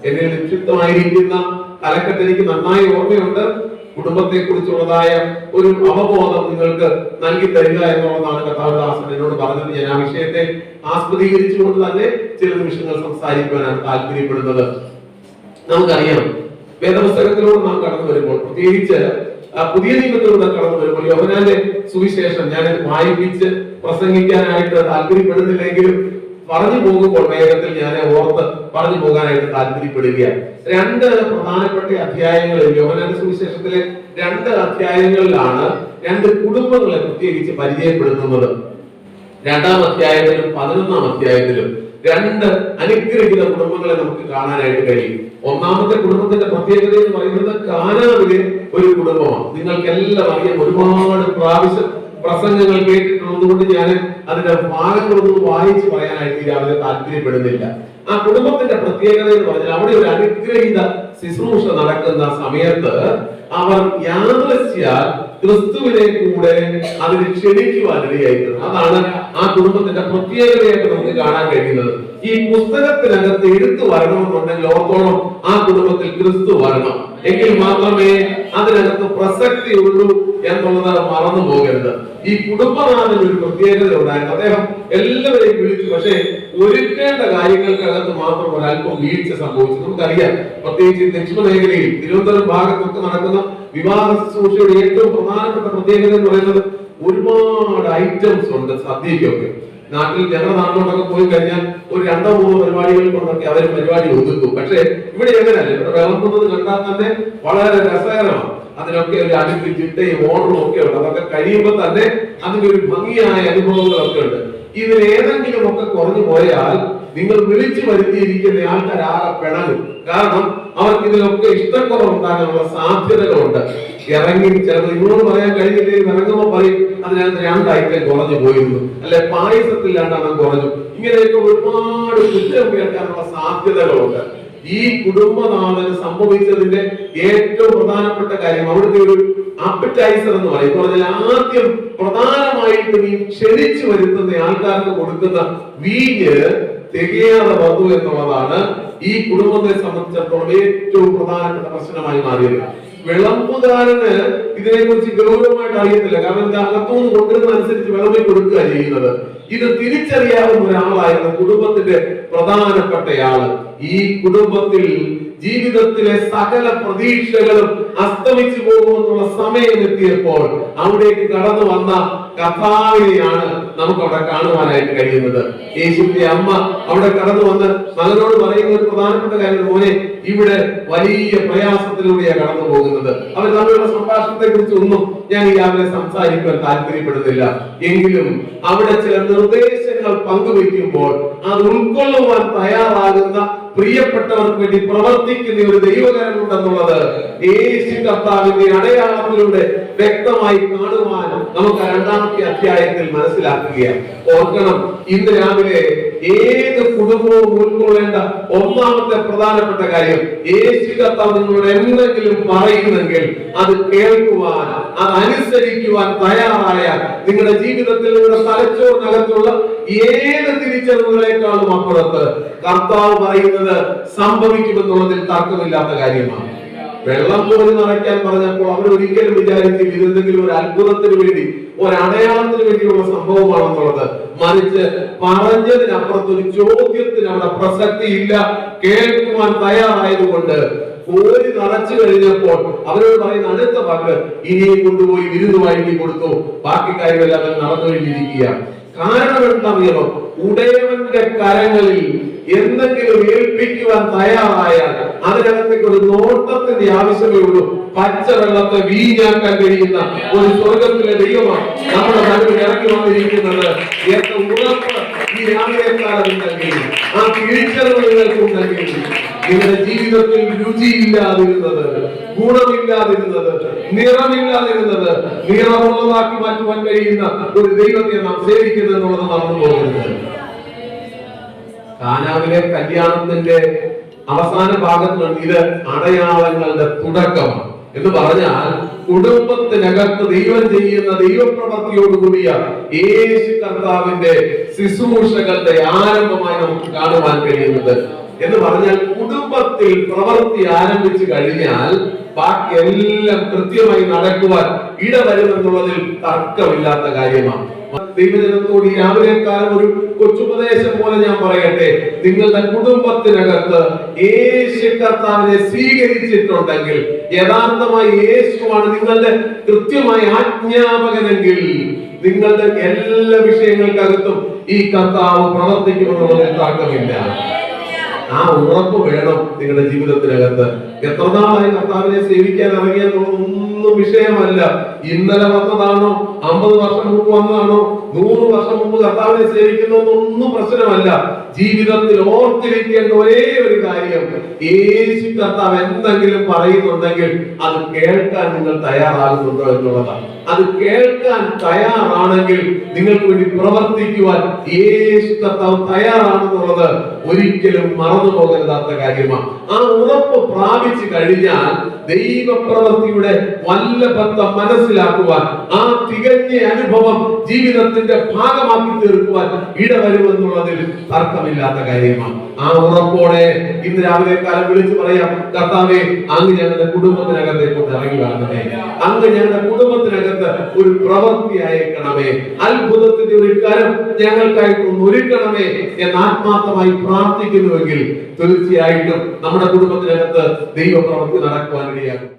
എന്നെ നിക്ഷിപ്തമായിരിക്കുന്ന തലക്കെട്ട് എനിക്ക് നന്നായി ഓർമ്മയുണ്ട്. കുടുംബത്തെ കുറിച്ചുള്ളതായ ഒരു അവബോധം നിങ്ങൾക്ക് നൽകി തരിക എന്നുള്ളതാണ് കർത്താവദാസൻ എന്നോട് പറഞ്ഞത്. ഞാൻ ആ വിഷയത്തെ ആസ്പദീകരിച്ചുകൊണ്ട് തന്നെ ചില നിമിഷങ്ങൾ സംസാരിക്കുവാനാണ് താല്പര്യപ്പെടുന്നത്. നമുക്കറിയാം, വേദപുസ്തകത്തിലൂടെ നാം കടന്നു വരുമ്പോൾ, പ്രത്യേകിച്ച് പുതിയ നിയമത്തിലൂടെ കടന്നു വരുമ്പോൾ, യോഹന്നാന്റെ സുവിശേഷം ഞാൻ വായിപ്പിച്ച് പ്രസംഗിക്കാനായിട്ട് താല്പര്യപ്പെടുന്നില്ലെങ്കിലും പറഞ്ഞു പോകുമ്പോൾ വേഗത്തിൽ ഞാൻ ഓർത്ത് പറഞ്ഞു പോകാനായിട്ട് താല്പര്യപ്പെടുകയാണ്. 2 പ്രധാനപ്പെട്ട അധ്യായങ്ങളിൽ, യോഹന്നാന്റെ സുവിശേഷത്തിലെ 2 അധ്യായങ്ങളിലാണ് 2 കുടുംബങ്ങളെ പ്രത്യേകിച്ച് പരിചയപ്പെടുത്തുന്നത്. 2-ാം അധ്യായത്തിലും 11-ാം അധ്യായത്തിലും 2 അനുഗ്രഹീത കുടുംബങ്ങളെ നമുക്ക് കാണാനായിട്ട് കഴിയും. ഒന്നാമത്തെ കുടുംബത്തിന്റെ പ്രത്യേകത എന്ന് പറയുന്നത് കാനാവിലെ ഒരു കുടുംബമാണ്. നിങ്ങൾക്ക് എല്ലാം അറിയാം, ഒരുപാട് പ്രാവശ്യം പ്രസംഗങ്ങൾ കേട്ടിട്ടുള്ളത് കൊണ്ട് ഞാൻ അതിന്റെ ഭാഗങ്ങളൊന്നും വായിച്ച് പറയാനായിട്ട് രാവിലെ താല്പര്യപ്പെടുന്നില്ല. ആ കുടുംബത്തിന്റെ പ്രത്യേകത എന്ന് പറഞ്ഞാൽ അവിടെ ഒരു അനുഗ്രഹീത ശുശ്രൂഷ നടക്കുന്ന സമയത്ത് അവർ യാദൃശ്യാൽ ക്രിസ്തുവിനെ കൂടെ അതിന് ക്ഷണിക്കുവാനിടയായിട്ടുണ്ട്. അതാണ് ആ കുടുംബത്തിന്റെ പ്രത്യേകതയായിട്ട് നമുക്ക് കാണാൻ കഴിയുന്നത്. ഈ പുസ്തകത്തിനകത്ത് എടുത്തു വരണമെന്നുണ്ടെങ്കിൽ ഓർത്തോളം ആ കുടുംബത്തിൽ ക്രിസ്തു വരണം, എങ്കിൽ മാത്രമേ അതിനകത്ത് പ്രസക്തിയുള്ളൂ എന്നുള്ളത് മറന്നു പോകരുത്. ഈ കുടുംബനാഥന് ഒരു പ്രത്യേകത ഉണ്ടായിരുന്നു. അദ്ദേഹം എല്ലാവരെയും വിളിച്ചു, പക്ഷേ ഒരുക്കേണ്ട കാര്യങ്ങൾക്കകത്ത് മാത്രം ഒരല്പം വീഴ്ച സംഭവിച്ചു. നമുക്കറിയാം, പ്രത്യേകിച്ച് ദക്ഷിണ മേഖലയിൽ തിരുവനന്തപുരം ഭാഗത്തൊക്കെ നടക്കുന്ന വിവാഹ ശുശ്രൂഷയുടെ ഏറ്റവും പ്രധാനപ്പെട്ട പ്രത്യേകത എന്ന് പറയുന്നത് ഒരുപാട് ഐറ്റംസ് ഉണ്ട് സദ്യക്കൊക്കെ. ഞങ്ങളുടെ നാട്ടിലോട്ടൊക്കെ പോയി കഴിഞ്ഞാൽ ഒരു 2-3 പരിപാടികൾ കൊണ്ടൊക്കെ അവർ പരിപാടി ഒതുക്കും. പക്ഷെ ഇവിടെ എങ്ങനെയല്ല, ഇവിടെ വിളമ്പുന്നത് കണ്ടാൽ തന്നെ വളരെ രസകരമാണ്. അതിനൊക്കെ ഒരു അടുക്കും ചിട്ടയും ഓർഡറും ഒക്കെ ഉണ്ട്. അതൊക്കെ കഴിയുമ്പോൾ തന്നെ അതിന്റെ ഒരു ഭംഗിയായ അനുഭവങ്ങളൊക്കെ ഉണ്ട്. ഇതിലേതെങ്കിലും ഒക്കെ കുറഞ്ഞു പോയാൽ നിങ്ങൾ വിളിച്ചു വരുത്തിയിരിക്കുന്ന ആൾക്കാരാകെ പിണങ്ങും. കാരണം അവർക്ക് ഇതിലൊക്കെ ഇഷ്ടക്കുറവുണ്ടാകാനുള്ള സാധ്യതകളുണ്ട്. ഇറങ്ങി ചിലപ്പോൾ നിങ്ങളോട് പറയാൻ കഴിഞ്ഞില്ലേ, ഇറങ്ങുമ്പോൾ പറയും അതിനകത്ത് 2 ഐറ്റം കുറഞ്ഞു പോയിരുന്നു, അല്ലെ പായസത്തിൽ 2 കുറഞ്ഞു. ഇങ്ങനെയൊക്കെ ഒരുപാട് കുറ്റം കേൾക്കാനുള്ള സാധ്യതകളുണ്ട്. ഈ കുടുംബനാഥന് സംഭവിച്ചതിന്റെ ഏറ്റവും പ്രധാനപ്പെട്ട കാര്യം അവിടുത്തെ ഒരു അപ്പറ്റൈസർ എന്ന് പറയും. ആദ്യം പ്രധാനമായിട്ടും ഈ ക്ഷണിച്ചു വരുത്തുന്ന ആൾക്കാർക്ക് കൊടുക്കുന്ന വീഞ്ഞ് തികയാതെ വന്നു എന്നുള്ളതാണ് ഈ കുടുംബത്തെ സംബന്ധിച്ചിടത്തോളം ഏറ്റവും പ്രധാനപ്പെട്ട പ്രശ്നമായി മാറിയത്. വിളമ്പുകാരന് ഇതിനെക്കുറിച്ച് ഗൗരവമായിട്ട് അറിയത്തില്ല. കാരണം ഇത് അകത്തുനിന്ന് കൊണ്ടുവരുന്നതനുസരിച്ച് വിളമ്പി കൊടുക്കുക ചെയ്യുന്നത്. ഇത് തിരിച്ചറിയാവുന്ന ഒരാളായിരുന്നു കുടുംബത്തിന്റെ പ്രധാനപ്പെട്ടയാള്. ഈ കുടുംബത്തിൽ ജീവിതത്തിലെ സകല പ്രതീക്ഷകളും അസ്തമിച്ചു പോകുമെന്നുള്ള സമയം എത്തിയപ്പോൾ അവിടേക്ക് കടന്നു വന്ന കർത്താവിനെയാണ് നമുക്ക് അവിടെ കാണുവാനായിട്ട് കഴിയുന്നത്. യേശുവിന്റെ അമ്മ അവിടെ കടന്നു വന്ന് മകനോട് പറയുന്ന ഒരു പ്രധാനപ്പെട്ട കാര്യം, മോനെ ഇവിടെ വലിയ പ്രയാസത്തിലൂടെയാണ് കടന്നു പോകുന്നത്. അവർ തമ്മിലുള്ള സംഭാഷണത്തെ കുറിച്ച് ഒന്നും ഞാൻ ഈ രാവിലെ സംസാരിക്കാൻ താല്പര്യപ്പെടുന്നില്ല. എങ്കിലും അവിടെ ചില നിർദ്ദേശങ്ങൾ പങ്കുവയ്ക്കുമ്പോൾ അത് ഉൾക്കൊള്ളുവാൻ തയ്യാറാകുന്ന പ്രിയപ്പെട്ടവർക്ക് വേണ്ടി പ്രവർത്തിക്കുന്ന ഒരു ദൈവകരമുണ്ടെന്നുള്ളത് യേശു കർത്താവിന്റെ അടയാളത്തിലൂടെ വ്യക്തമായി കാണുവാൻ നമുക്ക് 2-ാമത്തെ അധ്യായത്തിൽ മനസ്സിലാക്കുകയാണ്. ഓർക്കണം, ഇന്ന് രാവിലെ ഏത് കുടുംബവും ഉൾക്കൊള്ളേണ്ട 1-ാമത്തെ പ്രധാനപ്പെട്ട കാര്യം, യേശു കർത്താവ് നിങ്ങളോട് എന്തെങ്കിലും പറയുന്നെങ്കിൽ അത് കേൾക്കുവാൻ, അത് അനുസരിക്കുവാൻ തയ്യാറായ നിങ്ങളുടെ ജീവിതത്തിൽ നിങ്ങളുടെ തലച്ചോറിനകത്തുള്ള ഏത് തിരിച്ചറിവുകളെക്കാളും അപ്പുറത്ത് കർത്താവ് പറയുന്നത് സംഭവിക്കുമെന്നുള്ളതിൽ തർക്കമില്ലാത്ത കാര്യമാണ്. വെള്ളം കോരി നിറയ്ക്കാൻ പറഞ്ഞപ്പോൾ അവർ ഒരിക്കലും വിചാരിച്ചില്ല ഇതെന്തെങ്കിലും ഒരു അത്ഭുതത്തിന് വേണ്ടി, ഒരടയാളത്തിന് വേണ്ടിയുള്ള സംഭവമാണെന്നുള്ളത്. മറിച്ച് പറഞ്ഞതിനപ്പുറത്ത് ഒരു ചോദ്യത്തിന് അവിടെ പ്രസക്തിയില്ല. കേൾക്കുവാൻ തയ്യാറായതുകൊണ്ട് കോരി നിറച്ചു കഴിഞ്ഞപ്പോൾ അവരോട് പറയുന്ന അടുത്ത വാക്ക്, ഇനിയും കൊണ്ടുപോയി വിരുന്ന് വാങ്ങി കൊടുത്തു, ബാക്കി കാര്യമെല്ലാം നടന്നു കഴിഞ്ഞിരിക്കുക. കാരണം എന്താണെന്നോ, ഉടയവന്റെ കരങ്ങളിൽ എന്തെങ്കിലും ഏൽപ്പിക്കുവാൻ തയ്യാറായാൽ അതിനകത്തേക്ക് ഒരു നോട്ടത്തിന്റെ ആവശ്യമേ ഉള്ളൂ. പച്ചവെള്ളത്തെ വീഞ്ഞാക്കാൻ കഴിയുന്ന ഒരു സ്വർഗത്തിലെ ദൈവമാണ് നമ്മുടെ നടുവിൽ ഇറക്കി വന്നിരിക്കുന്നത്. എത്ര ഉറപ്പ് ഈ രാവിലെ കാലം നൽകിയത്, ആ തിരിച്ചറിവ് നിങ്ങൾക്ക് നൽകിയത്. നിങ്ങളുടെ ജീവിതത്തിൽ രുചിയില്ലാതിരുന്നത്, ഗുണമില്ലാതിരുന്നത്, നിറമില്ലാതിരുന്നത് നിറമുള്ളതാക്കി മാറ്റുവാൻ കഴിയുന്ന ഒരു ദൈവത്തെ നാം സേവിക്കുന്നത് എന്നുള്ളത് മറന്നു പോകരുത്. കാനാവിലെ കല്യാണത്തിന്റെ അവസാന ഭാഗത്തുണ്ട് ഇത് അടയാളങ്ങളുടെ തുടക്കമാണ് എന്ന് പറഞ്ഞാൽ കുടുംബത്തിനകത്ത് ദൈവം ചെയ്യുന്ന ദൈവപ്രവൃത്തിയോടുകൂടിയ യേശു കർത്താവിന്റെ ശുശ്രൂഷകളുടെ ആരംഭമായി നമുക്ക് കാണുവാൻ കഴിയുന്നത്. എന്ന് പറഞ്ഞാൽ കുടുംബത്തിൽ പ്രവൃത്തി ആരംഭിച്ചു കഴിഞ്ഞാൽ ബാക്കി എല്ലാം കൃത്യമായി നടക്കുവാൻ ഇടവരുമെന്നുള്ളതിൽ തർക്കമില്ലാത്ത കാര്യമാണ്. ദൈവജനത്തോട് ഈ രാവിലെ കാലം ഒരു കൊച്ചുപദേശം പോലെ ഞാൻ പറയട്ടെ, നിങ്ങളുടെ കുടുംബത്തിനകത്ത് യേശു കർത്താവിനെ സ്വീകരിച്ചിട്ടുണ്ടെങ്കിൽ, യഥാർത്ഥമായി യേശുവാണ് നിങ്ങളുടെ കൃത്യമായ ആജ്ഞാപകനെങ്കിൽ, നിങ്ങളുടെ എല്ലാ വിഷയങ്ങൾക്കകത്തും ഈ കർത്താവ് പ്രവർത്തിക്കുമെന്നുള്ളതിൽ തർക്കമില്ല. ആ ഉറപ്പ് വേണം നിങ്ങളുടെ ജീവിതത്തിനകത്ത്. എത്ര നാളായി കർത്താവിനെ സേവിക്കാൻ ഇറങ്ങിയെന്നുള്ളതൊന്നും വിഷയമല്ല. ഇന്നലെ വന്നതാണോ, 50 വർഷം മുമ്പ് വന്നതാണോ, 100 വർഷം മുമ്പ് കർത്താവിനെ സേവിക്കുന്നതൊന്നും പ്രശ്നമല്ല. ജീവിതത്തിൽ ഓർത്തിരിക്കേണ്ട ഒരേ ഒരു കാര്യം, യേശു കർത്താവ് എന്തെങ്കിലും പറയുന്നുണ്ടെങ്കിൽ അത് കേൾക്കാൻ നിങ്ങൾ തയ്യാറാകുന്നുണ്ടോ എന്നുള്ളതാണ്. അത് കേൾക്കാൻ തയ്യാറാണെങ്കിൽ നിങ്ങൾക്ക് വേണ്ടി പ്രവർത്തിക്കുവാൻ യേശു കർത്താവ് തയ്യാറാണെന്നുള്ളത് ഒരിക്കലും മറന്നു പോകരുതാത്ത കാര്യമാണ്. ആ ഉറപ്പ് പ്രാപിച്ചു കഴിഞ്ഞാൽ ദൈവപ്രവൃത്തിയുടെ വല്ലഭത്വം മനസ്സിലാക്കുവാൻ, ആ തികഞ്ഞ അനുഭവം ജീവിതത്തിന്റെ ഭാഗമാക്കി തീർക്കുവാൻ ഇടവരുമെന്നുള്ളതിൽ തർക്കമില്ലാത്ത കാര്യമാണ്. ആ ഉറപ്പോടെ ഇന്ന് രാവിലെ കാലം വിളിച്ചു പറയാം, കർത്താവേ, അങ്ങ് ഞങ്ങളുടെ കുടുംബത്തിനകത്തേക്ക് ഇറങ്ങി വരണമേ, അങ്ങ് ഞങ്ങളുടെ കുടുംബത്തിനകത്ത് ഒരു പ്രവൃത്തി അയക്കണമേ, അത്ഭുതത്തിന്റെ ഒരു കരം ഞങ്ങൾക്കായിട്ടൊന്ന് ഒരുക്കണമേ എന്ന് ആത്മാർത്ഥമായി പ്രാർത്ഥിക്കുന്നുവെങ്കിൽ തീർച്ചയായിട്ടും നമ്മുടെ കുടുംബത്തിനകത്ത് ദൈവപ്രവൃത്തി നടക്കുവാനിടയാകും.